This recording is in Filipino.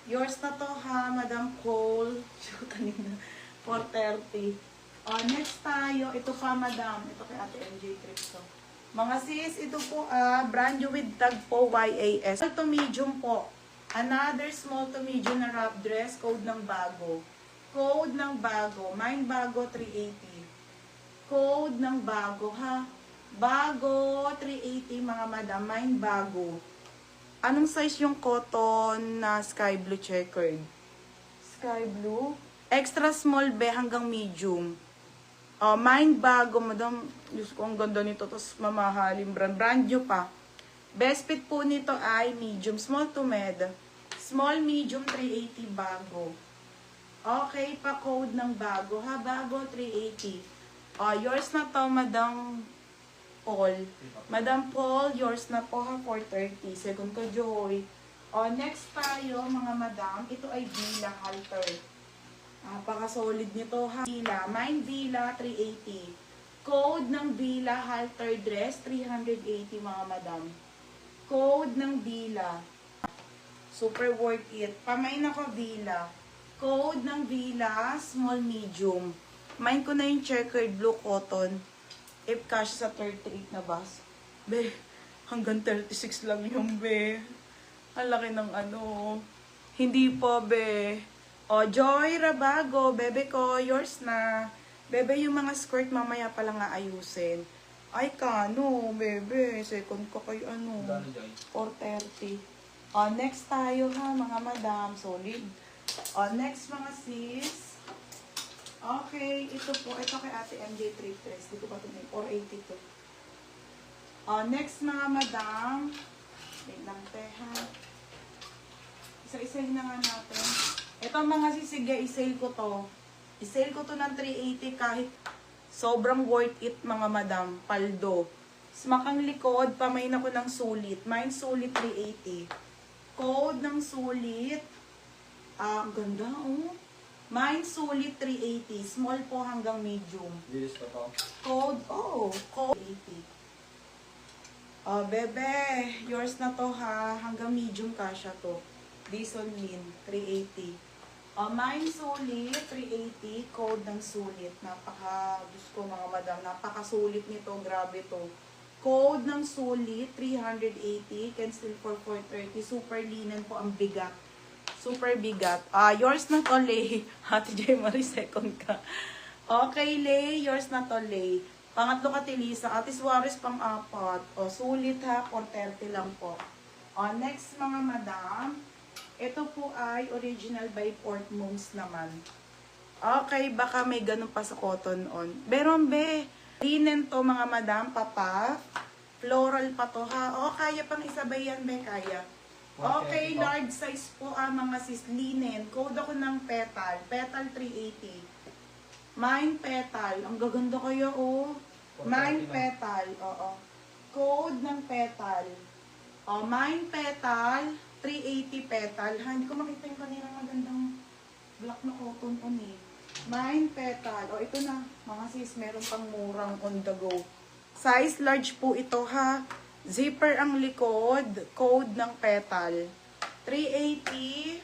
Yours na to ha, Madam Cole. Kanina, 4:30. Next tayo, ito pa Madam. Ito kay Ate MJ Trip to. Mga sis, ito po brand new with tag po YAS. Small to medium po. Another small to medium na wrap dress. Code ng bago. Code ng bago. Mine bago 380. Code ng bago ha. Bago 380 mga Madam. Mine bago. Anong size yung cotton na sky blue checkered? Sky blue? Extra small be hanggang medium. Mine bago, Madam. Diyos ko, ang ganda nito. Tapos mamahaling brand. Brand new pa. Best fit po nito ay medium. Small to med. Small, medium, 380 bago. Okay, pa code ng bago ha. Bago, 380. Yours na to, Madam Paul. Madam Paul, yours na po ha, 430. Second ko, Joy. Next tayo, mga Madam. Ito ay Villa halter. Napaka-solid nito ha. Villa. Mine Villa, 380. Code ng Villa halter dress, 380 mga Madam. Code ng Villa. Super worth it. Pamain ako Villa. Code ng Villa, small medium. Mine ko na yung checkered blue cotton. If cash sa 38 na bus. Be, hanggang 36 lang yung be. Ang laki ng ano. Hindi po, be. Joy Rabago, bebe ko, yours na. Bebe, yung mga skirt mamaya pa lang aayusin. Ay, kano, bebe. Second ko kay ano. 430. Next tayo ha, mga Madam. Solid. Next mga sis. Okay, ito po. Ito kay Ate MJ Trip Dress. Dito pa ito may 482. Next mga Madam. Wait lang, teha. Isa-isahin na nga natin. Ito mga sis, sige, isale ko to. Isale ko to ng 380 kahit sobrang worth it mga Madam. Paldo. Smakang likod, pamain ako ng sulit. Mine sulit 380. Code ng sulit. Ang ganda, oh. Mine sulit 380. Small po hanggang medium. Bilis pa to. Code, code 80. Bebe, yours na to ha. Hanggang medium kasha to. Diesel Lin, 380. Mine sulit, 380. Code ng sulit. Diyos ko mga Madam, napakasulit nito. Grabe to. Code ng sulit, 380. Can still for 430. Super linen po ang bigat. Super bigat. Yours na to, Lay. Ate J. Marie, second ka. Okay, Lay. Yours na to, Lay. Pangatlo ka, Tilisa. Ate Suarez, pang-apat. Sulit ha. 430 lang po. Next, mga Madam. Ito po ay original by Port Moons naman. Okay, baka may ganun pa sa cotton on. Meron, be. Linen to, mga Madam. Papa. Floral pa to, ha. Kaya pang isabay yan, be. Kaya. Okay, large size po mga sis, linen. Code ako ng petal. Petal 380. Mine petal. Ang gaganda kaya, oh. Mine petal. Oo. Code ng petal. Mine petal. 380 petal. Hindi ko makita yung kanina magandang black na cotton on eh. Mine petal. Ito na. Mga sis, meron pang murang on the go. Size large po ito ha. Zipper ang likod, code ng petal. 380.